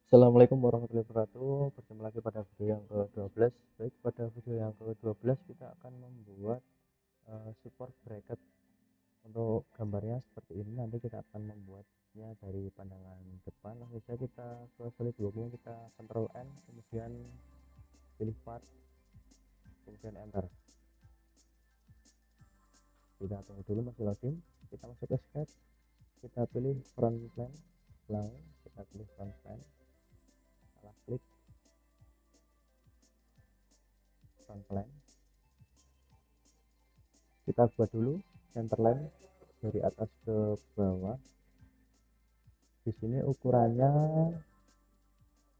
Assalamualaikum warahmatullahi wabarakatuh. Berjumpa lagi pada video yang ke-12. Baik, pada video yang ke-12 kita akan membuat support bracket. Untuk gambarnya seperti ini. Nanti kita akan membuatnya dari pandangan depan. Langsung saja kita ke SolidWorks, kita Ctrl N, kemudian pilih part, kemudian enter. Kita tunggu dulu masih loading. Kita masuk ke sketch, kita pilih front plane, kita pilih front plane, salah klik front plane. Kita buat dulu center line dari atas ke bawah. Di sini ukurannya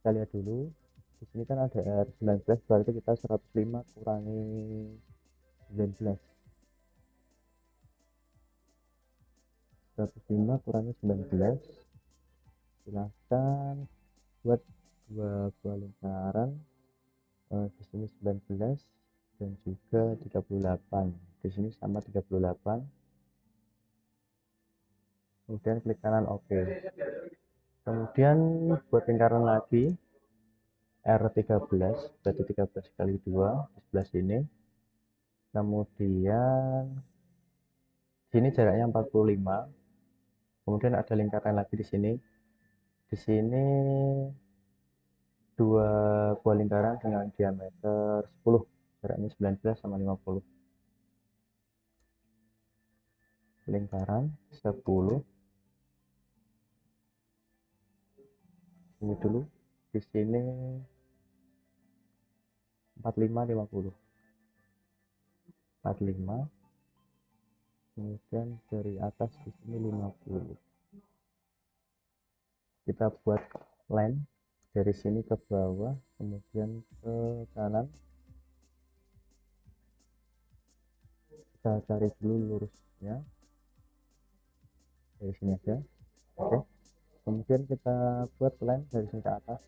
kita lihat dulu. Di sini kan ada R19, berarti kita 105 kurangi 19. 105 kurangi 19. Silahkan buat dua buah lingkaran. Di sini 19 dan juga 38. Di sini sama 38. Kemudian klik kanan OK. Kemudian buat lingkaran lagi R13, berarti 13 kali 2 di sebelah sini. Kemudian sini jaraknya 45. Kemudian ada lingkaran lagi di sini. Di sini dua buah lingkaran dengan diameter 10, jaraknya 19 sama 50. Lingkaran 10. Ini dulu. Di sini 45 50. 45. Kemudian dari atas di sini 50. Kita buat line dari sini ke bawah, kemudian ke kanan. Kita cari dulu lurusnya dari sini aja. Oke. Kemudian kita buat line dari sini ke atas.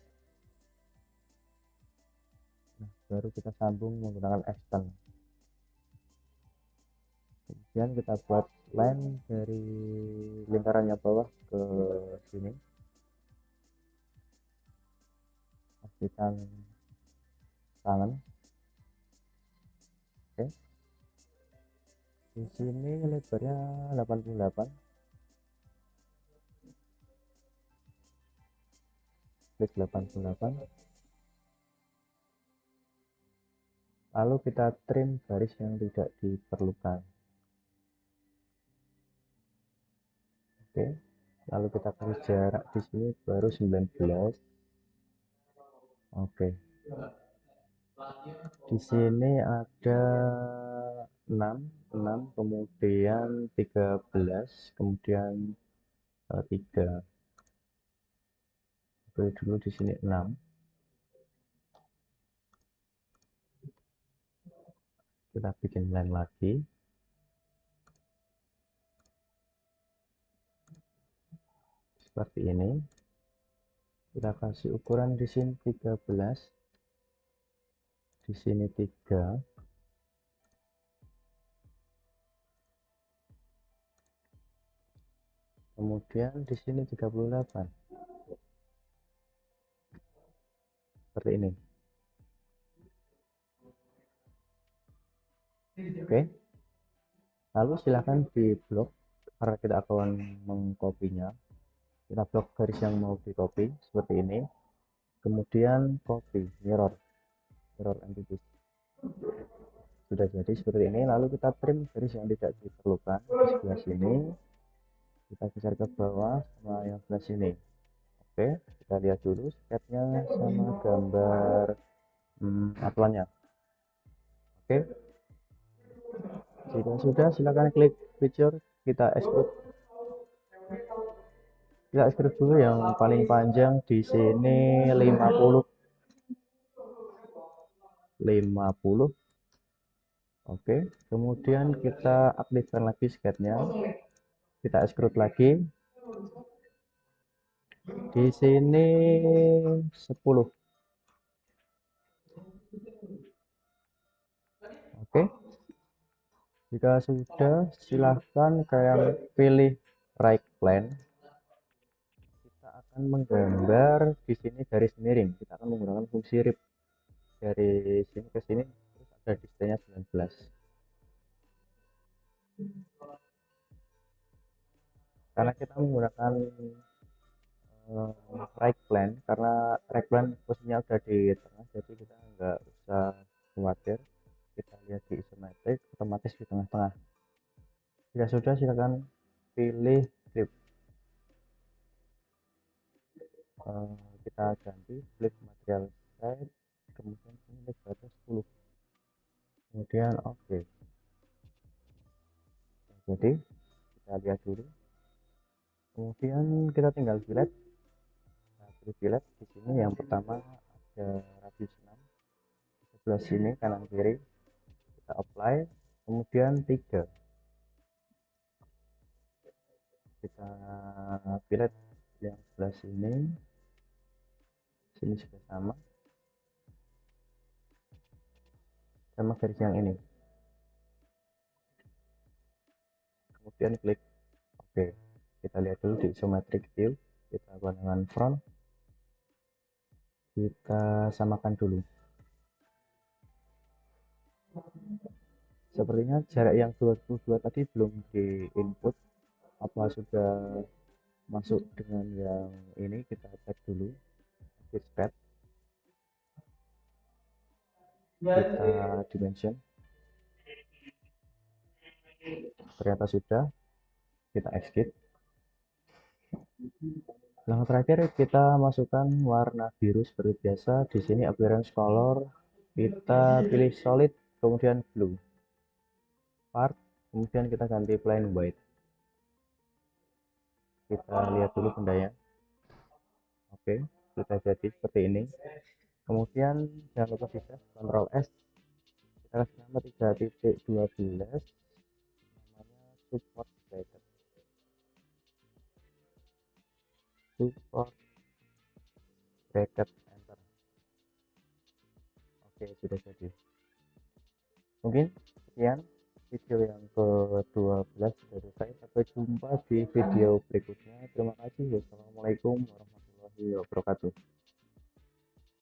Nah, baru kita sambung menggunakan extend. Kemudian kita buat line dari lingkarannya bawah ke sini. Pastikan tangan. Oke. Di sini lebarnya 88. Klik 88. Lalu kita trim garis yang tidak diperlukan. Oke. Lalu kita kasih jarak di sini baru 19. Oke. Di sini ada 6, kemudian 13, kemudian 3. Oke, dulu di sini 6. Kita bikin line lagi. Seperti ini. Kita kasih ukuran di sini 13. Di sini 3. Kemudian di sini 38. Seperti ini. Oke. Lalu silahkan di blok karena kita akan mengkopinya. Kita blok garis yang mau di copy seperti ini. Kemudian copy mirror entities. Sudah jadi seperti ini. Lalu kita trim garis yang tidak diperlukan di sebelah sini. Kita geser ke bawah sama yang sebelah sini. Oke, kita lihat dulu sketnya sama gambar atuannya. Oke, jika sudah silakan klik picture, kita extrude. Kita extrude dulu yang paling panjang di sini 50. Oke, kemudian kita aktifkan lagi sketnya. Kita extrude lagi. Di sini 10. Oke. Jika sudah, silahkan kalian pilih right plane. Kita akan akan menggambar di sini garis miring. Kita akan menggunakan fungsi rip dari sini ke sini, terus ada displaynya 19. Karena kita menggunakan right plan, karena right plan posisinya udah di tengah, jadi kita nggak usah khawatir. Kita lihat di isometric, otomatis di tengah-tengah. Jika sudah, silakan pilih flip. Kita ganti flip material side, kemudian ini batas 10, kemudian oke. Jadi kita lihat dulu, kemudian kita tinggal fillet. Nah, fillet di sini yang pertama ada radius 6, di sebelah sini kanan kiri kita apply, kemudian 3 kita fillet yang sebelah sini juga sama garis yang ini, kemudian klik oke. Kita lihat dulu di isometric view, kita pandangan front, kita samakan dulu. Sepertinya jarak yang 22 tadi belum di input, apa sudah masuk dengan yang ini? Kita cek dulu dispatch, kita dimension, ternyata sudah. Kita exit. Langkah terakhir kita masukkan warna biru seperti biasa. Di sini appearance color kita pilih solid, kemudian blue part, kemudian kita ganti plain white. Kita lihat dulu bendanya. Oke, sudah jadi seperti ini. Kemudian jangan lupa di save, Ctrl S, kita kasih nama 3.12, namanya support bracket. Support bracket, enter. Oke, sudah jadi. Mungkin sekian video yang ke-12 sudah selesai. Sampai jumpa di video berikutnya. Terima kasih. Wassalamualaikum warahmatullahi wabarakatuh.